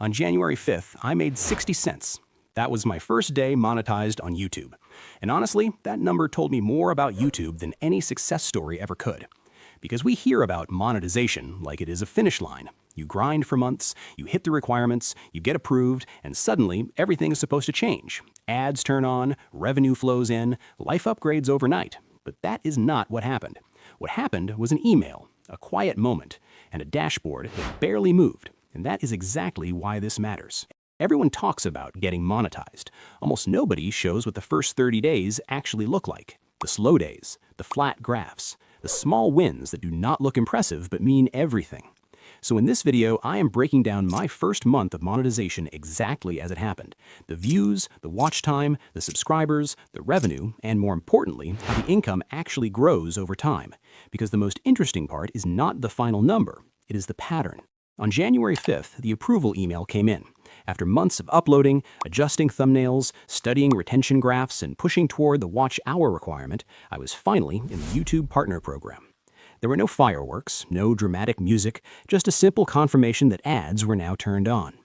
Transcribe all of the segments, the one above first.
On January 5th, I made 60 cents. That was my first day monetized on YouTube. And honestly, that number told me more about YouTube than any success story ever could. Because we hear about monetization like it is a finish line. You grind for months, you hit the requirements, you get approved, and suddenly everything is supposed to change. Ads turn on, revenue flows in, life upgrades overnight. But that is not what happened. What happened was an email, a quiet moment, and a dashboard that barely moved. And that is exactly why this matters. Everyone talks about getting monetized. Almost nobody shows what the first 30 days actually look like. The slow days, the flat graphs, the small wins that do not look impressive but mean everything. So in this video, I am breaking down my first month of monetization exactly as it happened. The views, the watch time, the subscribers, the revenue, and more importantly, how the income actually grows over time. Because the most interesting part is not the final number, it is the pattern. On January 5th, the approval email came in. After months of uploading, adjusting thumbnails, studying retention graphs, and pushing toward the watch hour requirement, I was finally in the YouTube Partner Program. There were no fireworks, no dramatic music, just a simple confirmation that ads were now turned on.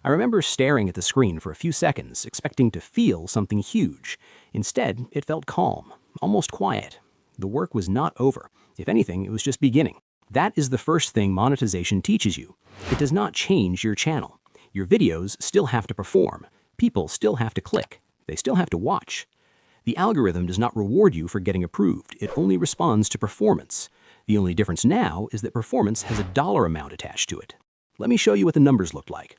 I remember staring at the screen for a few seconds, expecting to feel something huge. Instead, it felt calm, almost quiet. The work was not over. If anything, it was just beginning. That is the first thing monetization teaches you. It does not change your channel. Your videos still have to perform. People still have to click. They still have to watch. The algorithm does not reward you for getting approved. It only responds to performance. The only difference now is that performance has a dollar amount attached to it. Let me show you what the numbers looked like.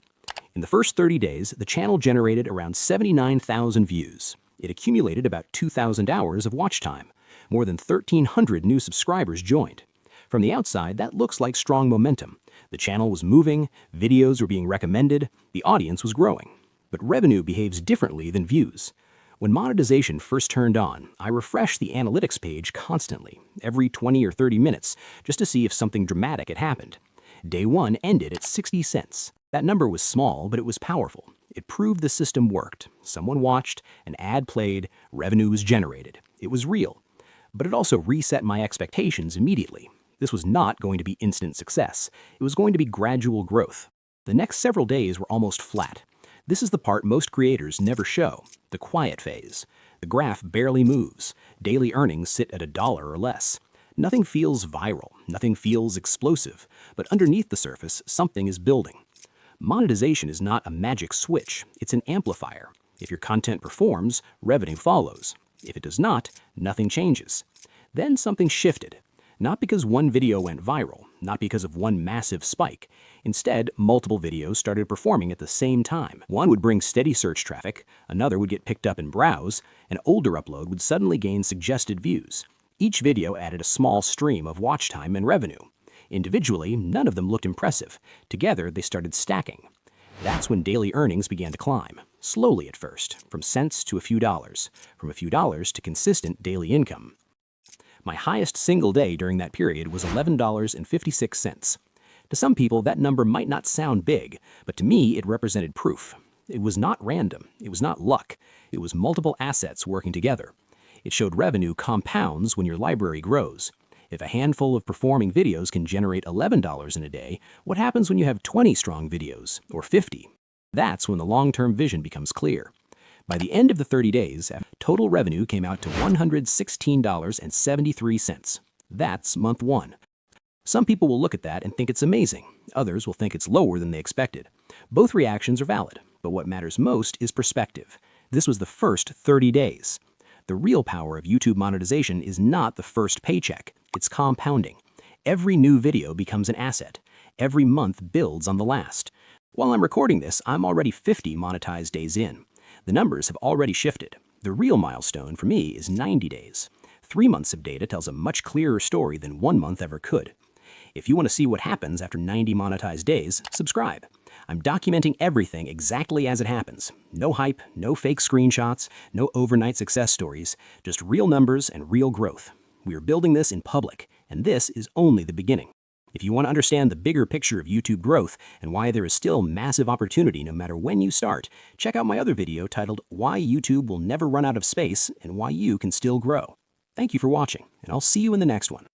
In the first 30 days, the channel generated around 79,000 views. It accumulated about 2,000 hours of watch time. More than 1,300 new subscribers joined. From the outside, that looks like strong momentum. The channel was moving, videos were being recommended, the audience was growing. But revenue behaves differently than views. When monetization first turned on, I refreshed the analytics page constantly, every 20 or 30 minutes, just to see if something dramatic had happened. Day one ended at 60 cents. That number was small, but it was powerful. It proved the system worked. Someone watched, an ad played, revenue was generated. It was real. But it also reset my expectations immediately. This was not going to be instant success. It was going to be gradual growth. The next several days were almost flat. This is the part most creators never show, the quiet phase. The graph barely moves. Daily earnings sit at $1 or less. Nothing feels viral. Nothing feels explosive. But underneath the surface, something is building. Monetization is not a magic switch. It's an amplifier. If your content performs, revenue follows. If it does not, nothing changes. Then something shifted. Not because one video went viral, not because of one massive spike. Instead, multiple videos started performing at the same time. One would bring steady search traffic, another would get picked up in browse, an older upload would suddenly gain suggested views. Each video added a small stream of watch time and revenue. Individually, none of them looked impressive. Together, they started stacking. That's when daily earnings began to climb, slowly at first, from cents to a few dollars, from a few dollars to consistent daily income. My highest single day during that period was $11.56. To some people, that number might not sound big, but to me, it represented proof. It was not random. It was not luck. It was multiple assets working together. It showed revenue compounds when your library grows. If a handful of performing videos can generate $11 in a day, what happens when you have 20 strong videos, or 50? That's when the long-term vision becomes clear. By the end of the 30 days, total revenue came out to $116.73. That's month one. Some people will look at that and think it's amazing. Others will think it's lower than they expected. Both reactions are valid, but what matters most is perspective. This was the first 30 days. The real power of YouTube monetization is not the first paycheck. It's compounding. Every new video becomes an asset. Every month builds on the last. While I'm recording this, I'm already 50 monetized days in. The numbers have already shifted. The real milestone for me is 90 days. 3 months of data tells a much clearer story than 1 month ever could. If you want to see what happens after 90 monetized days, subscribe. I'm documenting everything exactly as it happens. No hype, no fake screenshots, no overnight success stories, just real numbers and real growth. We are building this in public, and this is only the beginning. If you want to understand the bigger picture of YouTube growth and why there is still massive opportunity no matter when you start, check out my other video titled Why YouTube Will Never Run Out of Space and Why You Can Still Grow. Thank you for watching, and I'll see you in the next one.